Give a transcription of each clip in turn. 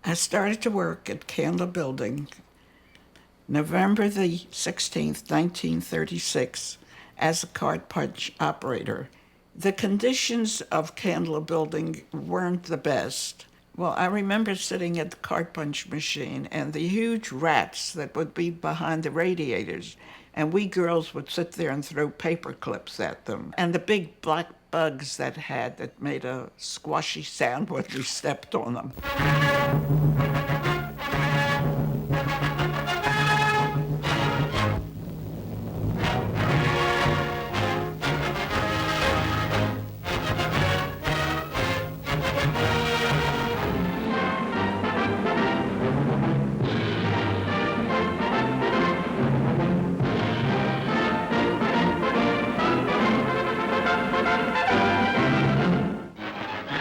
I started to work at Candler Building November the 16th, 1936, as a card punch operator. The conditions of Candler Building weren't the best. Well, I remember sitting at the card punch machine and the huge rats that would be behind the radiators, and we girls would sit there and throw paper clips at them. And the big black bugs that made a squashy sound when we stepped on them.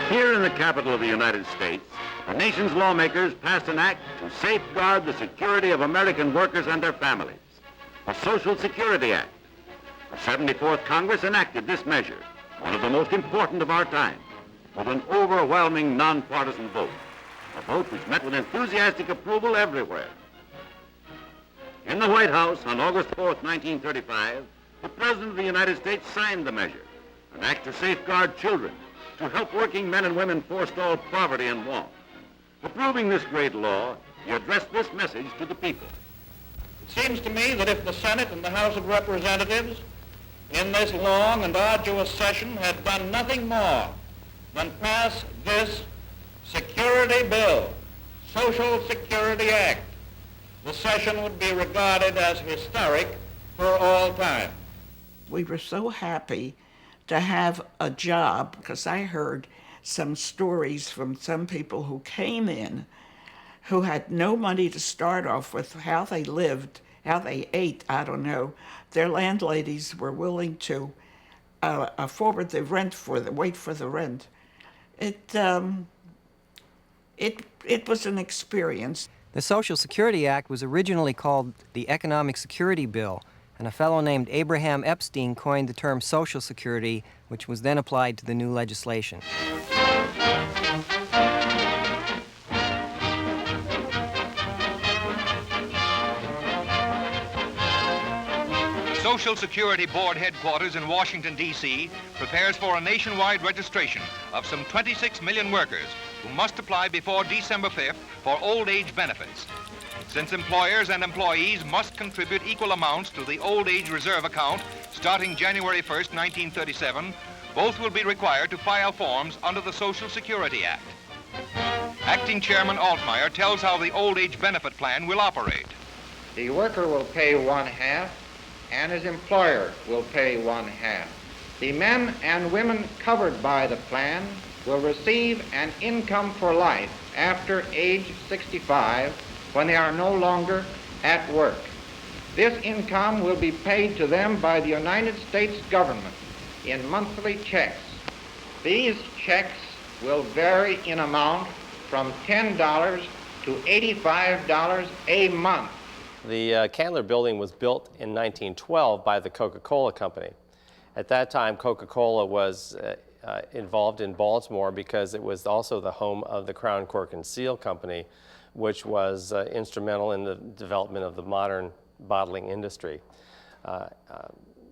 Here in the capital of the United States, the nation's lawmakers passed an act to safeguard the security of American workers and their families, the Social Security Act. The 74th Congress enacted this measure, one of the most important of our time, with an overwhelming nonpartisan vote, a vote which met with enthusiastic approval everywhere. In the White House on August 4th, 1935, the President of the United States signed the measure, an act to safeguard children, to help working men and women forestall poverty and want. Approving this great law, he addressed this message to the people. It seems to me that if the Senate and the House of Representatives in this long and arduous session had done nothing more than pass this security bill, Social Security Act, the session would be regarded as historic for all time. We were so happy to have a job, because I heard some stories from some people who came in who had no money to start off with, how they lived, how they ate, I don't know. Their landladies were willing to forward the rent wait for the rent. It was an experience. The Social Security Act was originally called the Economic Security Bill, and a fellow named Abraham Epstein coined the term Social Security, which was then applied to the new legislation. Social Security Board headquarters in Washington, D.C. prepares for a nationwide registration of some 26 million workers who must apply before December 5th for old age benefits. Since employers and employees must contribute equal amounts to the Old Age Reserve account starting January 1st, 1937, both will be required to file forms under the Social Security Act. Acting Chairman Altmeyer tells how the Old Age Benefit Plan will operate. The worker will pay 1/2, and his employer will pay 1/2. The men and women covered by the plan will receive an income for life after age 65 when they are no longer at work. This income will be paid to them by the United States government in monthly checks. These checks will vary in amount from $10 to $85 a month. The Candler Building was built in 1912 by the Coca-Cola Company. At that time, Coca-Cola was involved in Baltimore because it was also the home of the Crown Cork and Seal Company, which was instrumental in the development of the modern bottling industry.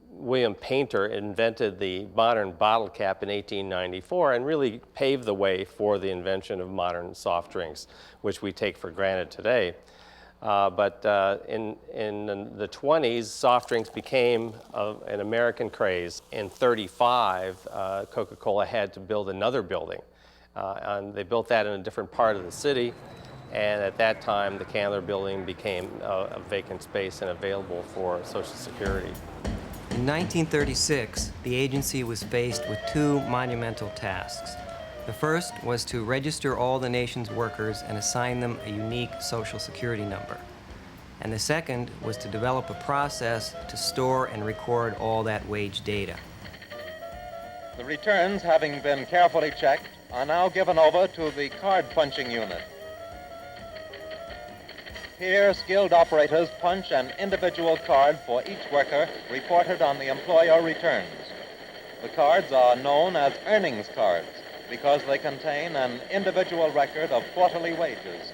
William Painter invented the modern bottle cap in 1894 and really paved the way for the invention of modern soft drinks, which we take for granted today. But in the 20s, soft drinks became an American craze. In 35, Coca-Cola had to build another building. And they built that in a different part of the city. And at that time, the Candler Building became a vacant space and available for Social Security. In 1936, the agency was faced with two monumental tasks. The first was to register all the nation's workers and assign them a unique Social Security number. And the second was to develop a process to store and record all that wage data. The returns, having been carefully checked, are now given over to the card punching unit. Here, skilled operators punch an individual card for each worker reported on the employer returns. The cards are known as earnings cards because they contain an individual record of quarterly wages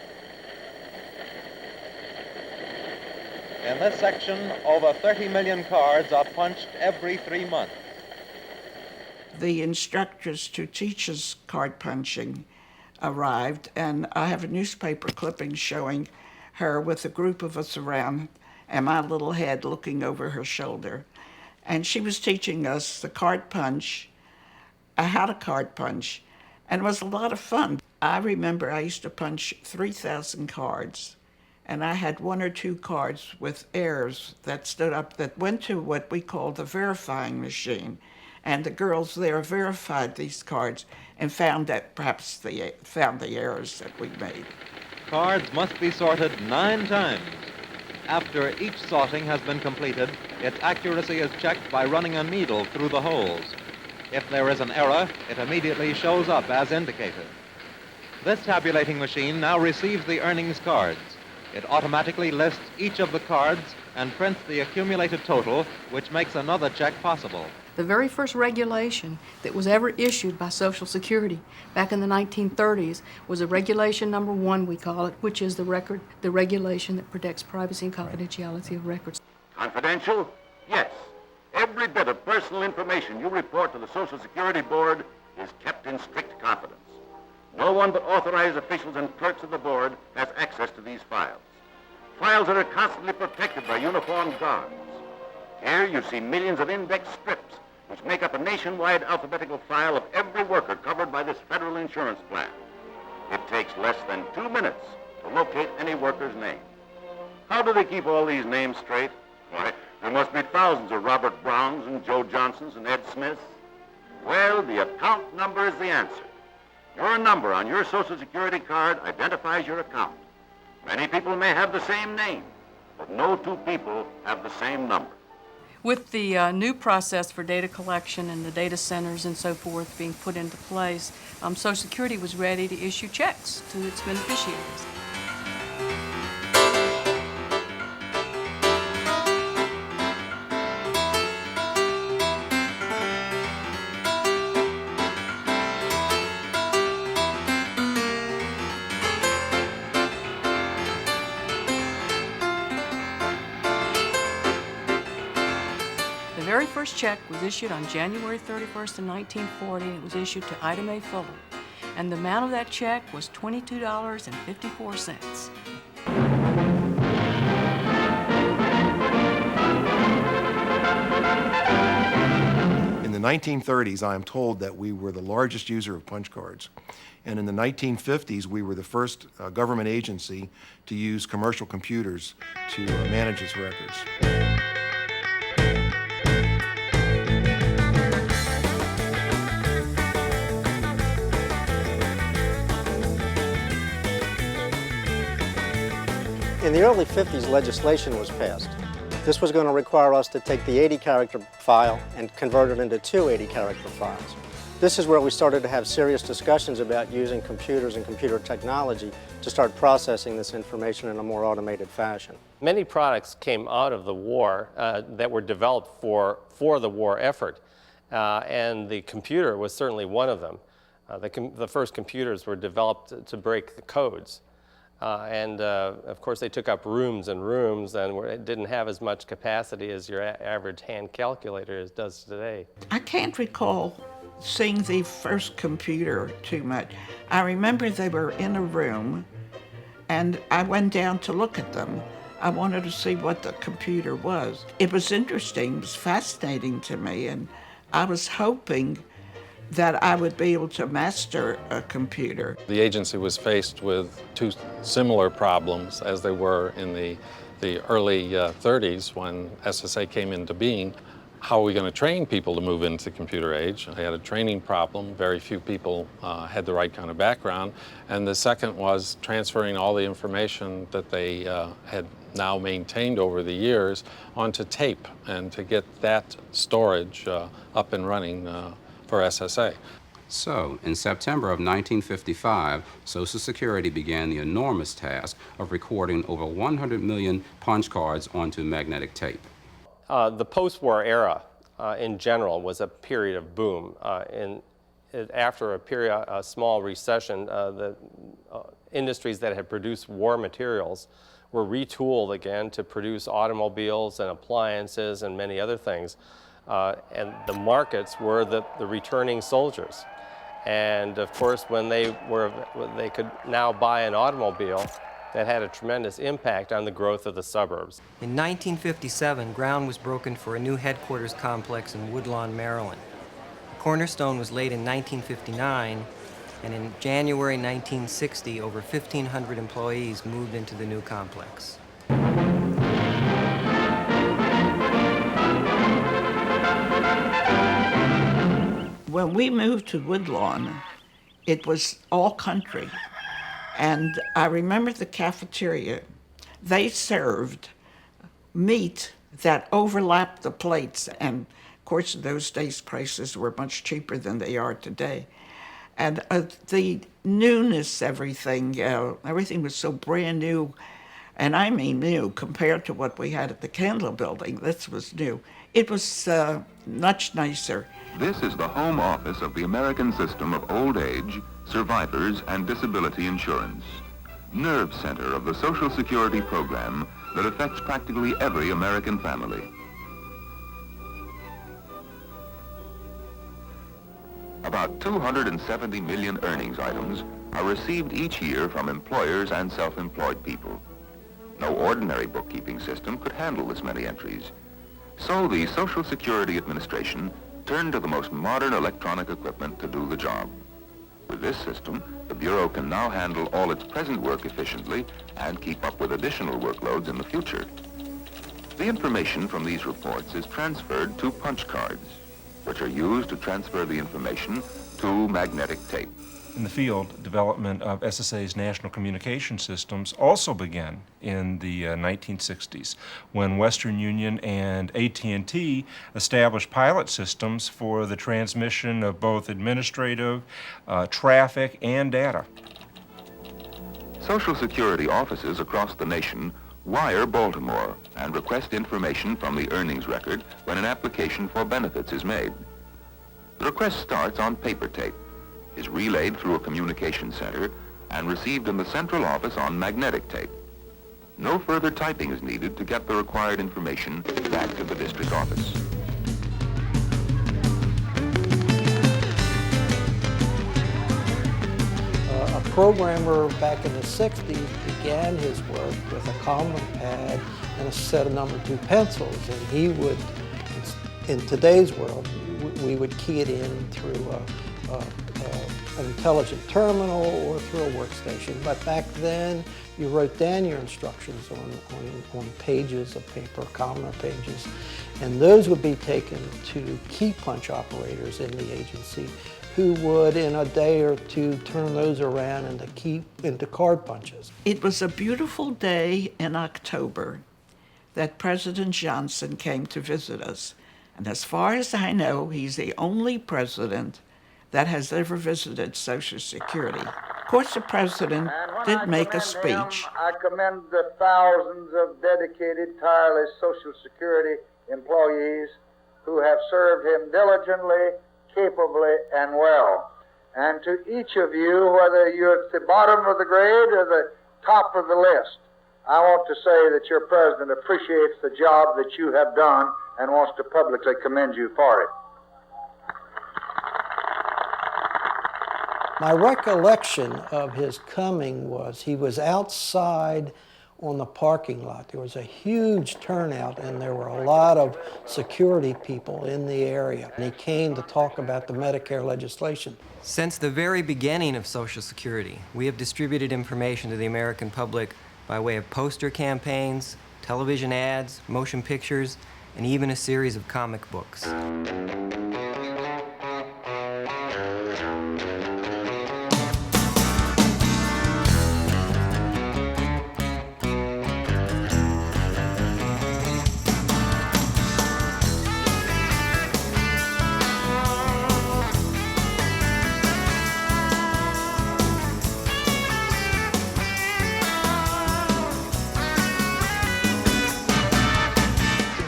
In this section, over 30 million cards are punched every 3 months. The instructors to teach us card punching arrived, and I have a newspaper clipping showing her with a group of us around and my little head looking over her shoulder. And she was teaching us the card punch, how to card punch, and it was a lot of fun. I remember I used to punch 3,000 cards, and I had 1 or 2 cards with errors that stood up that went to what we call the verifying machine. And the girls there verified these cards and found that perhaps they found the errors that we made. Cards must be sorted 9 times. After each sorting has been completed, its accuracy is checked by running a needle through the holes. If there is an error, it immediately shows up as indicated. This tabulating machine now receives the earnings cards. It automatically lists each of the cards and prints the accumulated total, which makes another check possible. The very first regulation that was ever issued by Social Security back in the 1930s was a regulation number 1, we call it, which is the regulation that protects privacy and confidentiality of records. Confidential? Yes. Every bit of personal information you report to the Social Security Board is kept in strict confidence. No one but authorized officials and clerks of the board has access to these files. Files that are constantly protected by uniformed guards. Here you see millions of index strips which make up a nationwide alphabetical file of every worker covered by this federal insurance plan. It takes less than 2 minutes to locate any worker's name. How do they keep all these names straight? Why, there must be thousands of Robert Browns and Joe Johnsons and Ed Smiths. Well, the account number is the answer. Your number on your Social Security card identifies your account. Many people may have the same name, but no 2 people have the same number. With the new process for data collection and the data centers and so forth being put into place, Social Security was ready to issue checks to its beneficiaries. The very first check was issued on January 31st of 1940, and it was issued to Ida Mae Fuller. And the amount of that check was $22.54. In the 1930s, I am told that we were the largest user of punch cards. And in the 1950s, we were the first government agency to use commercial computers to manage its records. In the early 50s, legislation was passed. This was going to require us to take the 80-character file and convert it into 2 80-character files. This is where we started to have serious discussions about using computers and computer technology to start processing this information in a more automated fashion. Many products came out of the war that were developed for the war effort, and the computer was certainly one of them. The first computers were developed to break the codes. Of course, they took up rooms and rooms, and it didn't have as much capacity as your average hand calculator does today. I can't recall seeing the first computer too much. I remember they were in a room, and I went down to look at them. I wanted to see what the computer was. It was interesting, it was fascinating to me, and I was hoping that I would be able to master a computer. The agency was faced with 2 similar problems as they were in the early 30s when SSA came into being. How are we going to train people to move into the computer age? I had a training problem. Very few people had the right kind of background. And the second was transferring all the information that they had now maintained over the years onto tape, and to get that storage up and running for SSA. So, in September of 1955, Social Security began the enormous task of recording over 100 million punch cards onto magnetic tape. The post-war era, in general, was a period of boom. After a small recession, the industries that had produced war materials were retooled again to produce automobiles and appliances and many other things. And the markets were the returning soldiers. And of course, when they could now buy an automobile, that had a tremendous impact on the growth of the suburbs. In 1957, ground was broken for a new headquarters complex in Woodlawn, Maryland. The cornerstone was laid in 1959, and in January 1960, over 1,500 employees moved into the new complex. When we moved to Woodlawn, it was all country. And I remember the cafeteria. They served meat that overlapped the plates. And of course, in those days, prices were much cheaper than they are today. And the newness, everything was so brand new. And I mean new compared to what we had at the Candler Building. This was new. It was much nicer. This is the home office of the American System of Old Age, Survivors, and Disability Insurance, nerve center of the Social Security program that affects practically every American family. About 270 million earnings items are received each year from employers and self-employed people. No ordinary bookkeeping system could handle this many entries. So the Social Security Administration turned to the most modern electronic equipment to do the job. With this system, the Bureau can now handle all its present work efficiently and keep up with additional workloads in the future. The information from these reports is transferred to punch cards, which are used to transfer the information to magnetic tape. In the field, development of SSA's national communication systems also began in the 1960s, when Western Union and AT&T established pilot systems for the transmission of both administrative, traffic, and data. Social Security offices across the nation wire Baltimore and request information from the earnings record when an application for benefits is made. The request starts on paper tape, is relayed through a communication center, and received in the central office on magnetic tape. No further typing is needed to get the required information back to the district office. A programmer back in the 60s began his work with a common pad and a set of number 2 pencils, and he would, in today's world, we would key it in through an intelligent terminal or through a workstation. But back then, you wrote down your instructions on pages of paper, commoner pages, and those would be taken to key punch operators in the agency, who would, in a day or two, turn those around into card punches. It was a beautiful day in October that President Johnson came to visit us. And as far as I know, he's the only president that has ever visited Social Security. Of course, the president did make a speech. I commend the thousands of dedicated, tireless Social Security employees who have served him diligently, capably, and well. And to each of you, whether you're at the bottom of the grade or the top of the list, I want to say that your president appreciates the job that you have done and wants to publicly commend you for it. My recollection of his coming was he was outside on the parking lot. There was a huge turnout and there were a lot of security people in the area. And he came to talk about the Medicare legislation. Since the very beginning of Social Security, we have distributed information to the American public by way of poster campaigns, television ads, motion pictures, and even a series of comic books.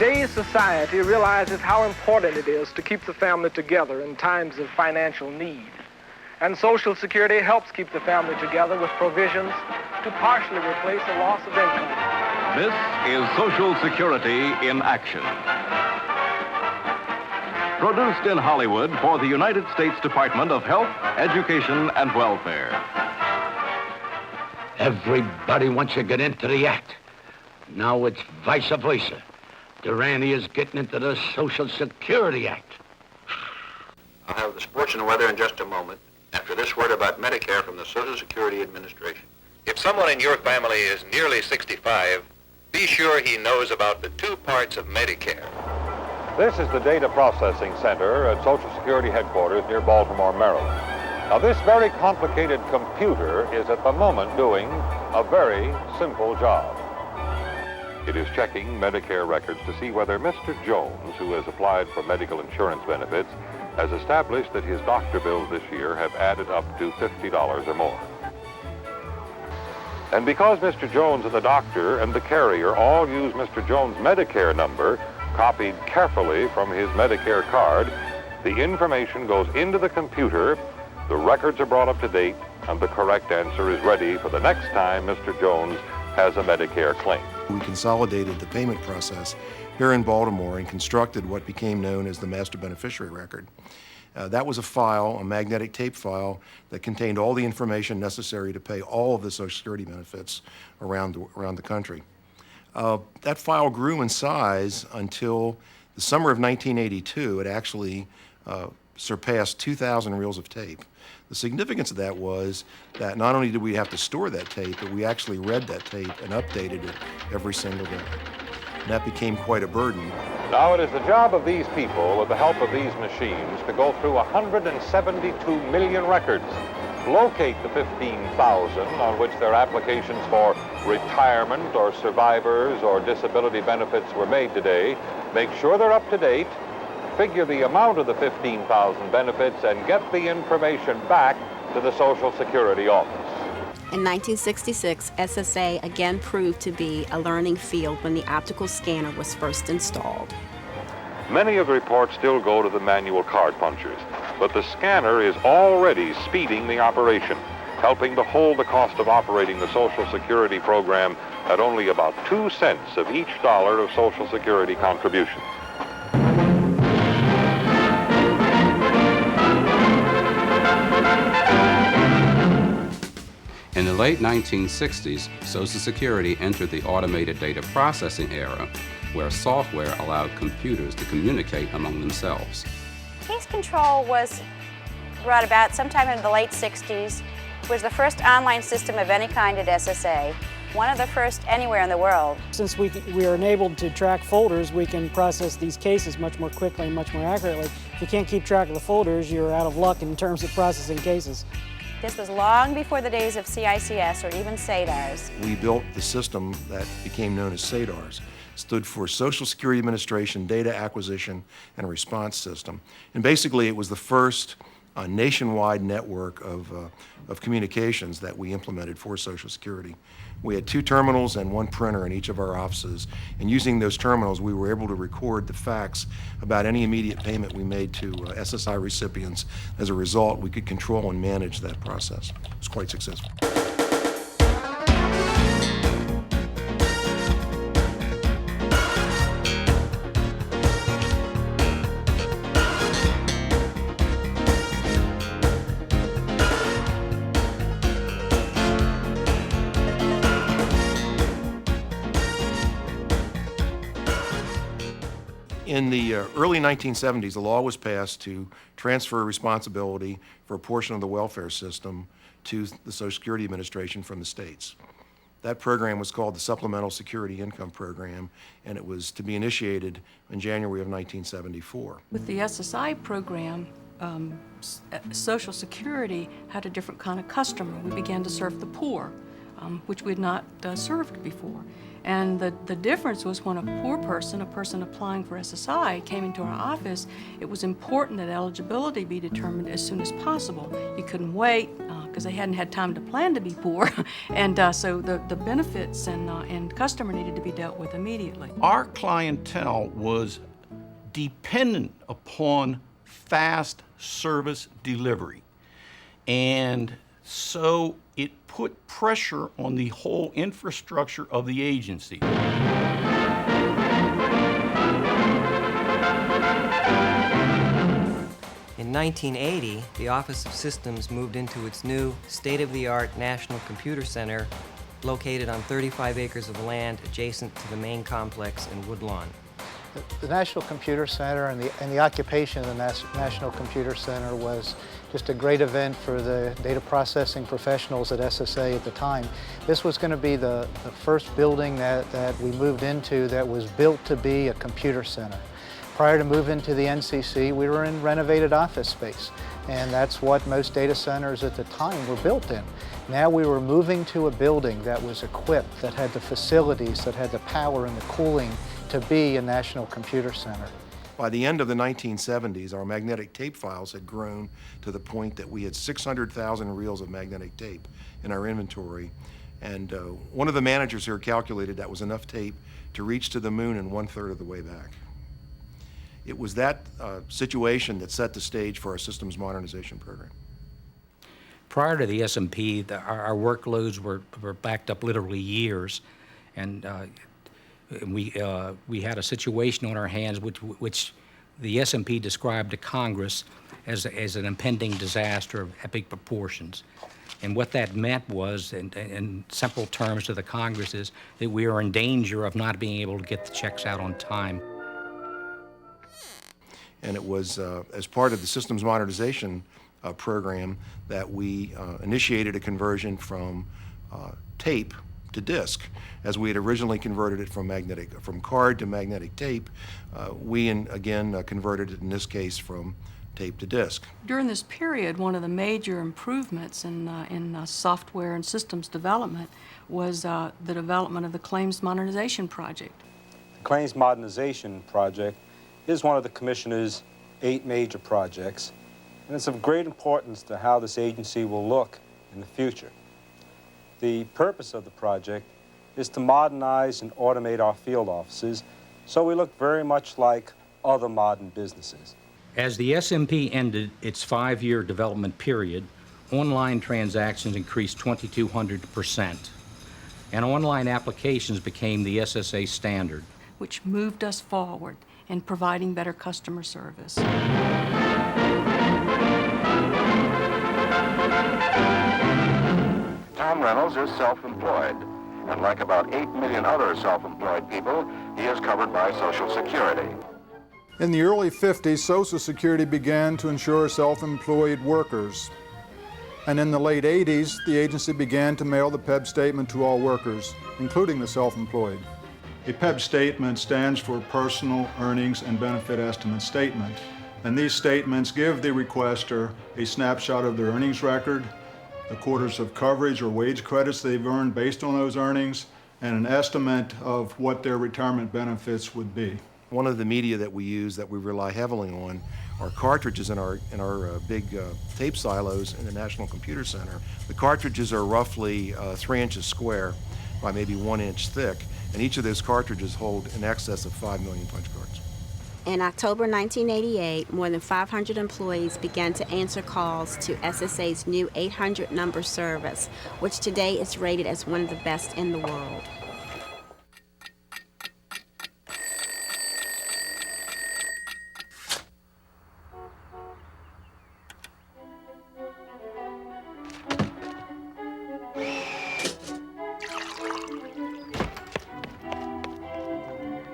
Today's society realizes how important it is to keep the family together in times of financial need. And Social Security helps keep the family together with provisions to partially replace a loss of income. This is Social Security in action. Produced in Hollywood for the United States Department of Health, Education, and Welfare. Everybody wants to get into the act. Now it's vice versa. Durante is getting into the Social Security Act. I'll have the sports and weather in just a moment, after this word about Medicare from the Social Security Administration. If someone in your family is nearly 65, be sure he knows about the two parts of Medicare. This is the Data Processing Center at Social Security headquarters near Baltimore, Maryland. Now, this very complicated computer is at the moment doing a very simple job. It is checking Medicare records to see whether Mr. Jones, who has applied for medical insurance benefits, has established that his doctor bills this year have added up to $50 or more. And because Mr. Jones and the doctor and the carrier all use Mr. Jones' Medicare number, copied carefully from his Medicare card, the information goes into the computer, the records are brought up to date, and the correct answer is ready for the next time Mr. Jones has a Medicare claim. We consolidated the payment process here in Baltimore and constructed what became known as the Master Beneficiary Record. That was a file, a magnetic tape file, that contained all the information necessary to pay all of the Social Security benefits around the country. That file grew in size until the summer of 1982. It actually surpassed 2,000 reels of tape. The significance of that was that not only did we have to store that tape, but we actually read that tape and updated it every single day. And that became quite a burden. Now, it is the job of these people, with the help of these machines, to go through 172 million records, locate the 15,000 on which their applications for retirement or survivors or disability benefits were made today, make sure they're up to date, figure the amount of the 15,000 benefits, and get the information back to the Social Security office. In 1966, SSA again proved to be a learning field when the optical scanner was first installed. Many of the reports still go to the manual card punchers, but the scanner is already speeding the operation, helping to hold the cost of operating the Social Security program at only about 2 cents of each dollar of Social Security contributions. In the late 1960s, Social Security entered the automated data processing era, where software allowed computers to communicate among themselves. Case control was brought about sometime in the late 60s. It was the first online system of any kind at SSA, one of the first anywhere in the world. Since we are enabled to track folders, we can process these cases much more quickly and much more accurately. If you can't keep track of the folders, you're out of luck in terms of processing cases. This was long before the days of CICS or even SADARs. We built the system that became known as SADARs. Stood for Social Security Administration Data Acquisition and Response System. And basically it was the first nationwide network of communications that we implemented for Social Security. We had 2 terminals and 1 printer in each of our offices, and using those terminals we were able to record the facts about any immediate payment we made to SSI recipients. As a result, we could control and manage that process. It was quite successful. In the early 1970s, the law was passed to transfer responsibility for a portion of the welfare system to the Social Security Administration from the states. That program was called the Supplemental Security Income Program, and it was to be initiated in January of 1974. With the SSI program, Social Security had a different kind of customer. We began to serve the poor, which we had not served before. And the difference was when a poor person, a person applying for SSI, came into our office, it was important that eligibility be determined as soon as possible. You couldn't wait because they hadn't had time to plan to be poor. And so the benefits and customer needed to be dealt with immediately. Our clientele was dependent upon fast service delivery. And So it put pressure on the whole infrastructure of the agency. In 1980, the Office of Systems moved into its new state-of-the-art National Computer Center located on 35 acres of land adjacent to the main complex in Woodlawn. The National Computer Center and the occupation of the National Computer Center was just a great event for the data processing professionals at SSA at the time. This was going to be the first building that we moved into that was built to be a computer center. Prior to moving to the NCC, we were in renovated office space, and that's what most data centers at the time were built in. Now we were moving to a building that was equipped, that had the facilities, that had the power and the cooling to be a National Computer Center. By the end of the 1970s, our magnetic tape files had grown to the point that we had 600,000 reels of magnetic tape in our inventory. And one of the managers here calculated that was enough tape to reach to the moon in 1/3 of the way back. It was that situation that set the stage for our systems modernization program. Prior to the SMP, our workloads were backed up literally years, and we had a situation on our hands which the SMP described to Congress as an impending disaster of epic proportions. And what that meant was, in simple terms to the Congress, is that we are in danger of not being able to get the checks out on time. And it was as part of the systems modernization program that we initiated a conversion from tape to disk. As we had originally converted it from card to magnetic tape, we again converted it in this case from tape to disk. During this period, one of the major improvements in software and systems development was the development of the Claims Modernization Project. The Claims Modernization Project is one of the Commissioner's 8 major projects, and it's of great importance to how this agency will look in the future. The purpose of the project is to modernize and automate our field offices so we look very much like other modern businesses. As the SMP ended its 5-year development period, online transactions increased 2,200%, and online applications became the SSA standard, which moved us forward in providing better customer service. Tom Reynolds is self-employed, and like about 8 million other self-employed people, he is covered by Social Security. In the early 50s, Social Security began to insure self-employed workers. And in the late 80s, the agency began to mail the PEB statement to all workers, including the self-employed. A PEB statement stands for Personal Earnings and Benefit Estimate Statement, and these statements give the requester a snapshot of their earnings record, the quarters of coverage or wage credits they've earned based on those earnings, and an estimate of what their retirement benefits would be. One of the media that we use that we rely heavily on are cartridges in our big tape silos in the National Computer Center. The cartridges are roughly 3 inches square by maybe 1 inch thick, and each of those cartridges hold in excess of 5 million punch cards. In October 1988, more than 500 employees began to answer calls to SSA's new 800 number service, which today is rated as one of the best in the world.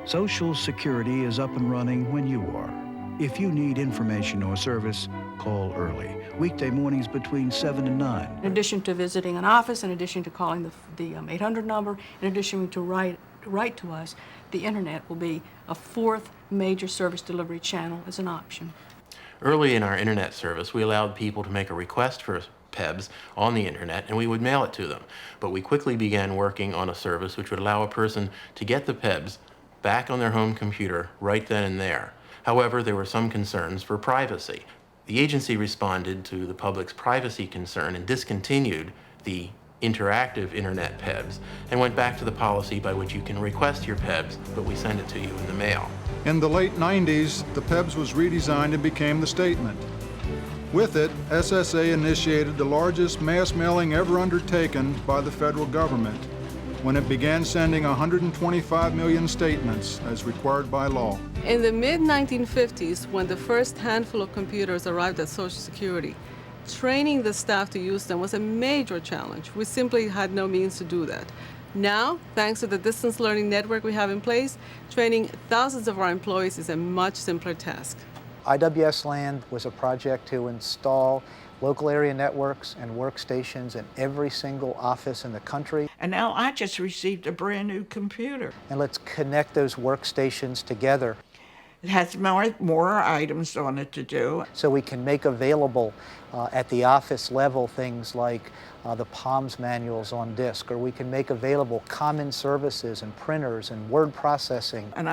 Social Security is up and running when you are. If you need information or service, call early. Weekday mornings between 7 and 9. In addition to visiting an office, in addition to calling the 800 number, in addition to write to us, the internet will be a 4th major service delivery channel as an option. Early in our internet service, we allowed people to make a request for PEBs on the internet, and we would mail it to them. But we quickly began working on a service which would allow a person to get the PEBs back on their home computer right then and there. However, there were some concerns for privacy. The agency responded to the public's privacy concern and discontinued the interactive internet PEBs and went back to the policy by which you can request your PEBs, but we send it to you in the mail. In the late 90s, the PEBs was redesigned and became the statement. With it, SSA initiated the largest mass mailing ever undertaken by the federal government when it began sending 125 million statements as required by law. In the mid-1950s, when the first handful of computers arrived at Social Security, training the staff to use them was a major challenge. We simply had no means to do that. Now, thanks to the distance learning network we have in place, training thousands of our employees is a much simpler task. IWS Land was a project to install local area networks and workstations in every single office in the country. And now I just received a brand new computer. And let's connect those workstations together. It has more items on it to do. So we can make available at the office level things like the POMS manuals on disk, or we can make available common services and printers and word processing. And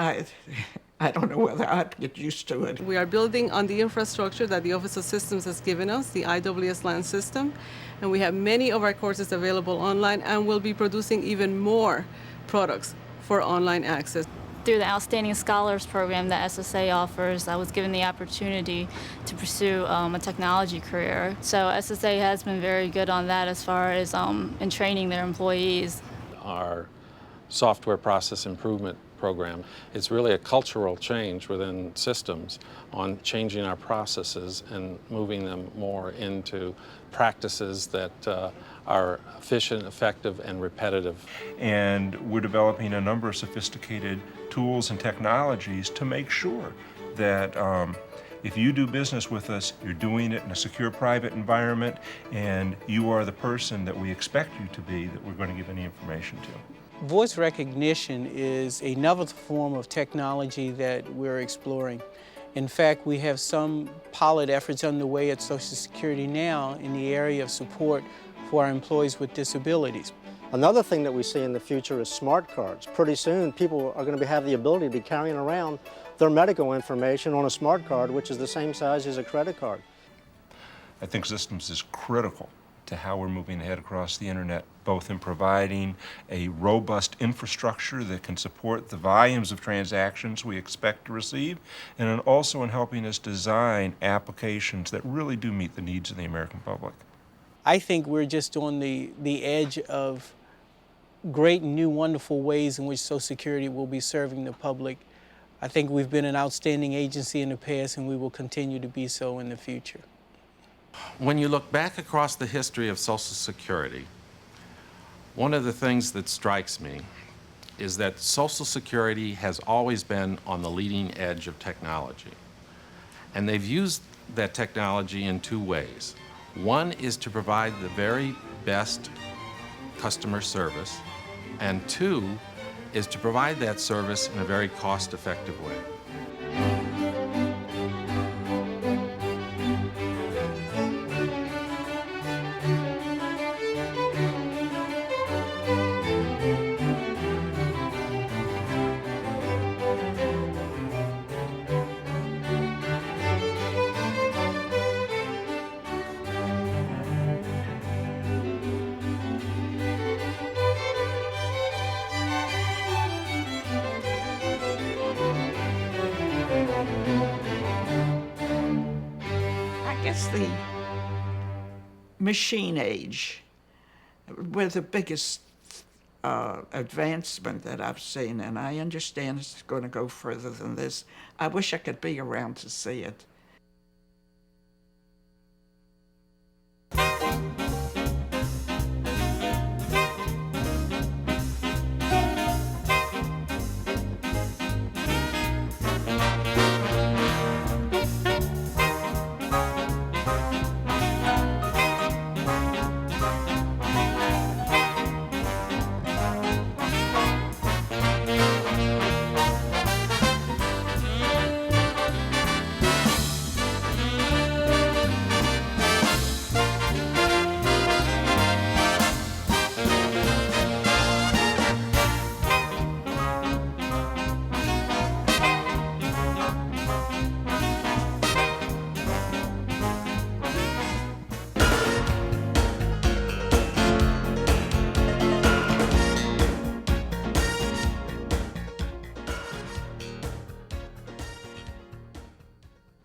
I don't know whether I'd get used to it. We are building on the infrastructure that the Office of Systems has given us, the IWS LAN system, and we have many of our courses available online, and we'll be producing even more products for online access. Through the Outstanding Scholars Program that SSA offers, I was given the opportunity to pursue a technology career. So SSA has been very good on that as far as in training their employees. Our software process improvement program, it's really a cultural change within systems on changing our processes and moving them more into practices that are efficient, effective, and repetitive. And we're developing a number of sophisticated tools and technologies to make sure that if you do business with us, you're doing it in a secure private environment, and you are the person that we expect you to be, that we're going to give any information to. Voice recognition is a novel form of technology that we're exploring. In fact, we have some pilot efforts underway at Social Security now in the area of support for our employees with disabilities. Another thing that we see in the future is smart cards. Pretty soon, people are going to have the ability to be carrying around their medical information on a smart card, which is the same size as a credit card. I think systems is critical to how we're moving ahead across the internet, both in providing a robust infrastructure that can support the volumes of transactions we expect to receive, and also in helping us design applications that really do meet the needs of the American public. I think we're just on the edge of great new wonderful ways in which Social Security will be serving the public. I think we've been an outstanding agency in the past, and we will continue to be so in the future. When you look back across the history of Social Security, one of the things that strikes me is that Social Security has always been on the leading edge of technology. And they've used that technology in two ways. One is to provide the very best customer service, and two is to provide that service in a very cost-effective way. The machine age were the biggest advancement that I've seen, and I understand it's going to go further than this. I wish I could be around to see it.